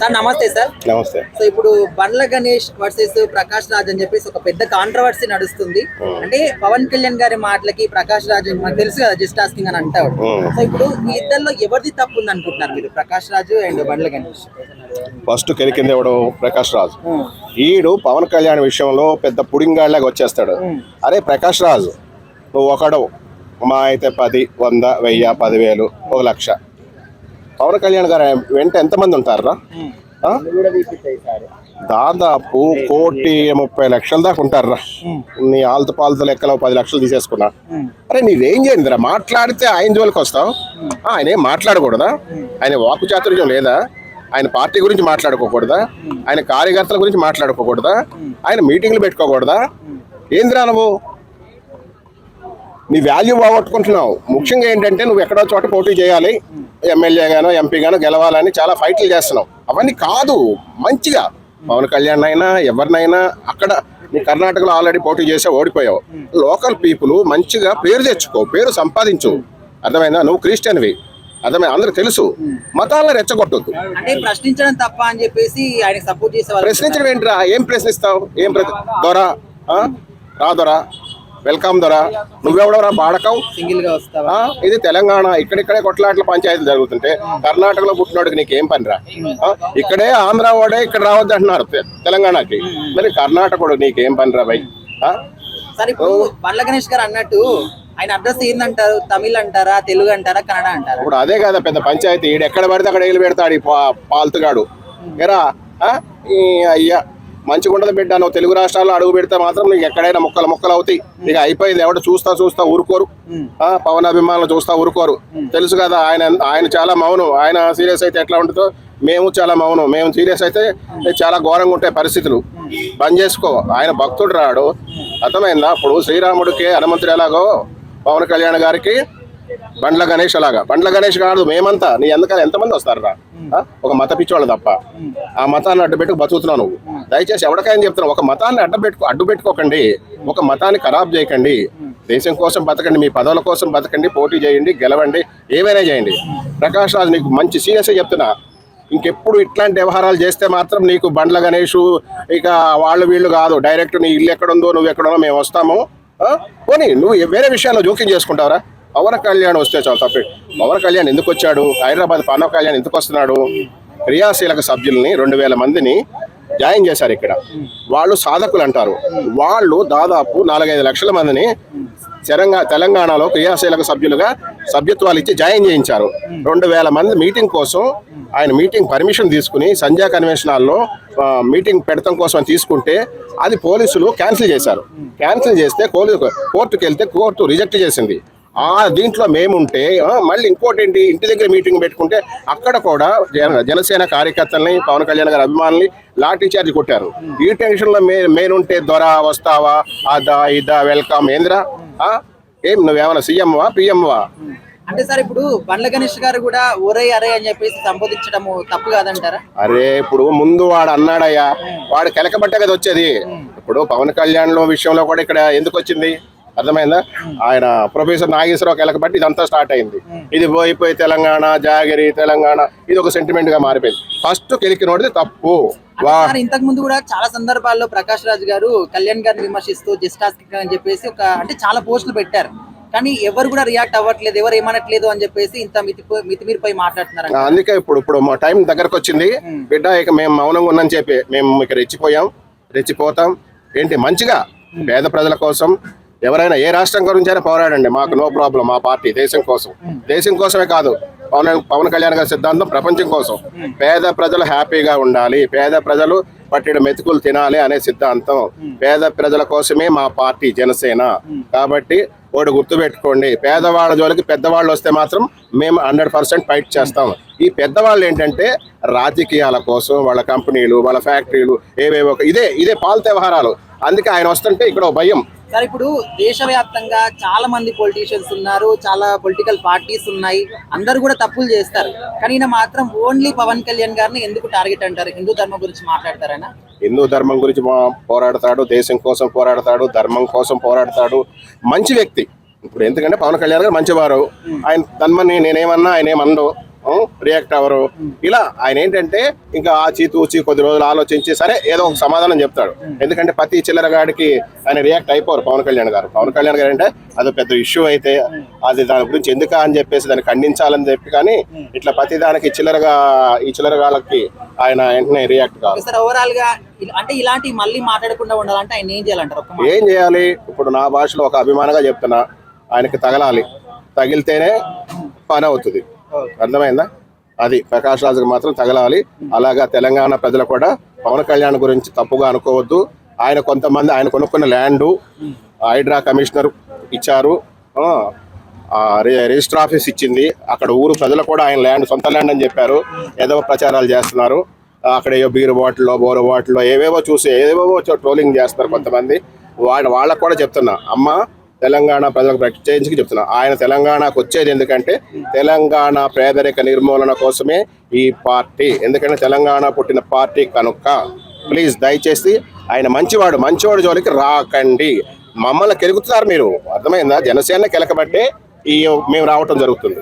Sir నమస్తే sir. నమస్తే. So ఇప్పుడు బండ్ల గణేష్ వర్సెస్ ప్రకాష్ రాజ్ అని చెప్పేసి ఒక పెద్ద కాంట్రవర్సీ నడుస్తుంది. అంటే పవన్ కళ్యాణ్ గారి మాటలకి ప్రకాష్ రాజ్ మనకు తెలుసు కదా జస్ట్ ఆస్కింగ్ అని అంటాడు. సో ఇప్పుడు ఈ ఇద్దరిలో ఎవరిది తప్పు ఉంది అనుకుంటున్నారు మీరు, ప్రకాష్ రాజు అండ్ బండ్ల గణేష్? ఫస్ట్ కెలికింది ఎవడు? ప్రకాష్ రాజ్. ఈడు పవన్ కళ్యాణ్ విషయంలో పెద్ద పుడింగాళ్ళగా వచ్చేస్తాడు. అరే ప్రకాష్ రాజ్, నువ్వు ఒకడు మా అయితే 10, 100, 1000, 10,000, 1,00,000. పవన్ కళ్యాణ్ గారు వెంట ఎంతమంది ఉంటారా? దాదాపు 1,30,00,000 దాకా ఉంటారా? నీ ఆల్త పాలత లెక్కలో 10 లక్షలు తీసేసుకున్నా. అరే నీవేం చేయండిరా? మాట్లాడితే ఆయన జోలికి వస్తావు. ఆయన ఏం మాట్లాడకూడదా? ఆయన వాక్కు చాతుర్యం లేదా? ఆయన పార్టీ గురించి మాట్లాడుకోకూడదా? ఆయన కార్యకర్తల గురించి మాట్లాడుకోకూడదా? ఆయన మీటింగ్లు పెట్టుకోకూడదా? ఏందిరా నువ్వు? నీ వాల్యూ బాగొట్టుకుంటున్నావు. ముఖ్యంగా ఏంటంటే నువ్వు ఎక్కడో చోట పోటీ చేయాలి, ఎమ్మెల్యేగానో ఎంపీగానో గెలవాలని చాలా ఫైట్లు చేస్తున్నావు. అవన్నీ కాదు. మంచిగా పవన్ కళ్యాణ్ అయినా ఎవరినైనా అక్కడ నీ కర్ణాటకలో ఆల్రెడీ పోటీ చేసే ఓడిపోయావు. లోకల్ పీపుల్ మంచిగా పేరు తెచ్చుకో, పేరు సంపాదించు. అర్థమైందా? నువ్వు క్రిస్టియన్వి, అర్థమైందా? అందరూ తెలుసు. మతాలను రెచ్చగొట్టొద్దు. అంటే ప్రశ్నించడం తప్ప అని చెప్పేసి ఆయన సపోర్ట్ చేసేవారు. ప్రశ్నించడం ఏంటిరా? ఏం ప్రశ్నిస్తావు? ఏం దొరా రా దొరా, వెల్కమ్ దొరా. నువ్వెవడవరా బాడకం? సింగిల్ గా వస్తావా? ఇది తెలంగాణ. ఇక్కడిక్కడే కొట్లాట్ల పంచాయతీలు జరుగుతుంటే కర్ణాటకలో పుట్టినోడికి నీకేం పనిరా? ఇక్కడే ఆంధ్ర వాడే ఇక్కడ రావద్దు అంటున్నారు తెలంగాణకి. మరి కర్ణాటకుడు నీకేం పనిరా భయ్? సరే ఇప్పుడు బండ్ల గణేష్ గారు అన్నట్టు ఆయన అడ్రస్ ఏందంటారు? తమిళ్ అంటారా, తెలుగు అంటారా, కన్నడ అంటారా? ఇప్పుడు అదే కదా పెద్ద పంచాయతీ. ఈడు ఎక్కడ పడితే అక్కడ ఏళ్ళు పెడతాడు ఈ పాల్తుగాడు. ఎరా అయ్యా మంచిగా ఉండదు బిడ్డ. నువ్వు తెలుగు రాష్ట్రాల్లో అడుగు పెడితే మాత్రం నీకు ఎక్కడైనా ముక్కలు అవుతాయి. ఇక అయిపోయింది. ఎవడ చూస్తా ఊరుకోరు. పవన్ అభిమానులు చూస్తా ఊరుకోరు. తెలుసు కదా ఆయన చాలా మౌనం. ఆయన సీరియస్ అయితే ఎట్లా ఉంటుందో మేము చాలా మౌనం. మేము సీరియస్ అయితే చాలా ఘోరంగా ఉంటాయి పరిస్థితులు. బంద్ చేసుకో. ఆయన భక్తుడు రాడు. అర్థమైందా? ఇప్పుడు శ్రీరాముడికి హనుమంతుడు ఎలాగో పవన్ కళ్యాణ్ గారికి బండ్ల గణేష్ అలాగా. బండ్ల గణేష్ కాదు మేమంతా. నీ ఎందుకని ఎంతమంది వస్తారా? ఒక మత పిచ్చోళ్ళు తప్ప. ఆ మతాన్ని అడ్డుపెట్టుకు బతుకుతున్నావు నువ్వు. దయచేసి ఎవరికైనా చెప్తున్నావు, ఒక మతాన్ని అడ్డు పెట్టుకోకండి. ఒక మతాన్ని ఖరాబ్ చేయకండి. దేశం కోసం బతకండి, మీ పదవుల కోసం బతకండి, పోటీ చేయండి, గెలవండి, ఏమైనా చేయండి. ప్రకాష్ రాజ్ నీకు మంచి సీరియస్గా చెప్తున్నా. ఇంకెప్పుడు ఇట్లాంటి వ్యవహారాలు చేస్తే మాత్రం నీకు బండ్ల గణేష్ ఇక వాళ్ళు వీళ్ళు కాదు. డైరెక్ట్ నీ ఇల్లు ఎక్కడుందో నువ్వు ఎక్కడుందో మేము వస్తాము. పోనీ నువ్వు వేరే విషయాల్లో జోక్యం చేసుకుంటావరా? పవన్ కళ్యాణ్ వస్తే చాలా తప్పే. పవన్ కళ్యాణ్ ఎందుకు వచ్చాడు? హైదరాబాద్ పవన్ కళ్యాణ్ ఎందుకు వస్తున్నాడు? క్రియాశీలక సభ్యుల్ని 2,000 మందిని జాయిన్ చేశారు ఇక్కడ. వాళ్ళు సాధకులు అంటారు. వాళ్ళు దాదాపు 4-5 లక్షల మందిని తెలంగాణలో క్రియాశీలక సభ్యులుగా సభ్యత్వాలు ఇచ్చి జాయిన్ చేయించారు. 2,000 మంది మీటింగ్ కోసం ఆయన మీటింగ్ పర్మిషన్ తీసుకుని సంధ్యా కన్వెన్షన్ హాల్లో మీటింగ్ పెడతాం కోసం తీసుకుంటే అది పోలీసులు క్యాన్సిల్ చేశారు. క్యాన్సిల్ చేస్తే కోర్టుకు వెళ్తే కోర్టు రిజెక్ట్ చేసింది. దీంట్లో మేముంటే మళ్ళీ ఇంకోటి ఏంటి, ఇంటి దగ్గర మీటింగ్ పెట్టుకుంటే అక్కడ కూడా జనసేన కార్యకర్తల్ని పవన్ కళ్యాణ్ గారి అభిమానుల్ని లాఠీ చార్జ్ కొట్టారు. ఈ టెన్షన్లో మేనుంటే దొరా వస్తావా, అదా ఇదా వెల్కమ్ ఏందిరా? ఏం నువ్వేమన్నా సీఎంవా పిఎంవా? అంటే సార్ ఇప్పుడు బండ్ల గణేష్ గారు కూడా ఒరే అరే అని చెప్పేసి సంబోధించడము తప్పు కాదంటారా? అరే ఇప్పుడు ముందు వాడు అన్నాడయ్యా, వాడు కెలకబట్ట కదా వచ్చేది. ఇప్పుడు పవన్ కళ్యాణ్ విషయంలో కూడా ఇక్కడ ఎందుకు వచ్చింది అర్థమైందా? ఆయన ప్రొఫెసర్ నాగేశ్వరరావు కెలకబట్టి ఇదంతా స్టార్ట్ అయింది. ఇది పోయిపోయి తెలంగాణ జాగిరి తెలంగాణ ఇది ఒక సెంటిమెంట్ గా మారిపోయింది. ఫస్ట్ కెలికినోడిది తప్పు. ఇంతకు ముందు కూడా చాలా సందర్భాల్లో ప్రకాష్ రాజ్ గారు కళ్యాణ్ గారిని విమర్శిస్తూ జస్ట్ ఆస్కింగ్ అని చెప్పేసి అంటే చాలా పోస్టులు పెట్టారు. కానీ ఎవరు కూడా రియాక్ట్ అవ్వట్లేదు, ఎవరు ఏమనట్లేదు అని చెప్పేసి ఇంత మితిమీరిపై మాట్లాడుతున్నారు. అందుకే ఇప్పుడు మా టైం దగ్గరకు వచ్చింది బిడ్డ. ఇక మేము మౌనంగా ఉన్నాఅని చెప్పి మేము ఇక రెచ్చిపోతాం. ఏంటి మంచిగా పేద ప్రజల కోసం ఎవరైనా ఏ రాష్ట్రం గురించి అయినా పోరాడండి, మాకు నో ప్రాబ్లం. మా పార్టీ దేశం కోసమే కాదు, పవన్ కళ్యాణ్ గారి సిద్ధాంతం ప్రపంచం కోసం. పేద ప్రజలు హ్యాపీగా ఉండాలి, పేద ప్రజలు పట్టిన మెతుకులు తినాలి అనే సిద్ధాంతం. పేద ప్రజల కోసమే మా పార్టీ జనసేన. కాబట్టి ఒకటి గుర్తుపెట్టుకోండి, పేదవాళ్ళ జోలికి పెద్దవాళ్ళు వస్తే మాత్రం మేము 100% ఫైట్ చేస్తాం. ఈ పెద్దవాళ్ళు ఏంటంటే రాజకీయాల కోసం వాళ్ళ కంపెనీలు వాళ్ళ ఫ్యాక్టరీలు ఏవేవో ఇదే పాలత వ్యవహారాలు. అందుకే ఆయన వస్తుంటే ఇక్కడ భయం. సార్ ఇప్పుడు దేశవ్యాప్తంగా చాలా మంది పొలిటీషియన్స్ ఉన్నారు, చాలా పొలిటికల్ పార్టీస్ ఉన్నాయి, అందరూ కూడా తప్పులు చేస్తారు. కానీ ఈయన మాత్రం ఓన్లీ పవన్ కళ్యాణ్ గారిని ఎందుకు టార్గెట్ అంటారు? హిందూ ధర్మం గురించి మాట్లాడతారైనా? హిందూ ధర్మం గురించి పోరాడతాడు, దేశం కోసం పోరాడతాడు, ధర్మం కోసం పోరాడతాడు. మంచి వ్యక్తి. ఇప్పుడు ఎందుకంటే పవన్ కళ్యాణ్ గారు మంచివారు. ఆయన ధర్మాన్ని నేనేమన్నా ఆయన ఏమన్నా రియాక్ట్ అవ్వరు. ఇలా ఆయన ఏంటంటే ఇంకా ఆచి తూచి కొద్ది రోజులు ఆలోచించి సరే ఏదో ఒక సమాధానం చెప్తాడు. ఎందుకంటే ప్రతి చిల్లరగాడికి ఆయన రియాక్ట్ అయిపోరు పవన్ కళ్యాణ్ గారు. పవన్ కళ్యాణ్ గారు అంటే అది పెద్ద ఇష్యూ అయితే అది దాని గురించి ఎందుకా అని చెప్పేసి దాన్ని ఖండించాలని చెప్పి, కానీ ఇట్లా ప్రతి దానికి ఈ చిల్లరగాళ్ళకి ఆయన వెంటనే రియాక్ట్ కావాలి. సార్ ఓవరాల్ గా అంటే ఇలాంటి మళ్ళీ మాట్లాడకుండా ఉండాలంటే ఆయన ఏం చేయాలంటారు? ఏం చేయాలి? ఇప్పుడు నా భాషలో ఒక అభిమానంగా చెప్తున్నా, ఆయనకి తగలాలి, తగిలితేనే పని అవుతుంది. అర్థమైందా? అది ప్రకాష్ రాజుకి మాత్రం తగలాలి. అలాగా తెలంగాణ ప్రజలు కూడా పవన్ కళ్యాణ్ గురించి తప్పుగా అనుకోవద్దు. ఆయన కొంతమంది ఆయన కొనుక్కున్న ల్యాండు హైడ్రా కమిషనర్ ఇచ్చారు, రిజిస్టర్ ఆఫీస్ ఇచ్చింది, అక్కడ ఊరు ప్రజలు కూడా ఆయన ల్యాండ్ సొంత ల్యాండ్ అని చెప్పారు. ఏదో ప్రచారాలు చేస్తున్నారు. అక్కడ ఏవో బీరు బాటిల్లో బోరు బాటిల్లో ఏవేవో చూసి ఏవేవో ట్రోలింగ్ చేస్తున్నారు కొంతమంది. వాళ్ళకు కూడా చెప్తున్నా, అమ్మ తెలంగాణ ప్రజలకు ప్రత్యేకించి చెప్తున్నా, ఆయన తెలంగాణకు వచ్చేది ఎందుకంటే తెలంగాణ పేదరిక నిర్మూలన కోసమే ఈ పార్టీ. ఎందుకంటే తెలంగాణ పుట్టిన పార్టీ కనుక ప్లీజ్ దయచేసి ఆయన మంచివాడు జోలికి రాకండి. మమ్మల్ని కెలుగుతున్నారు మీరు. అర్థమైందా? జనసేన కెలకబట్టే మేము రావటం జరుగుతుంది.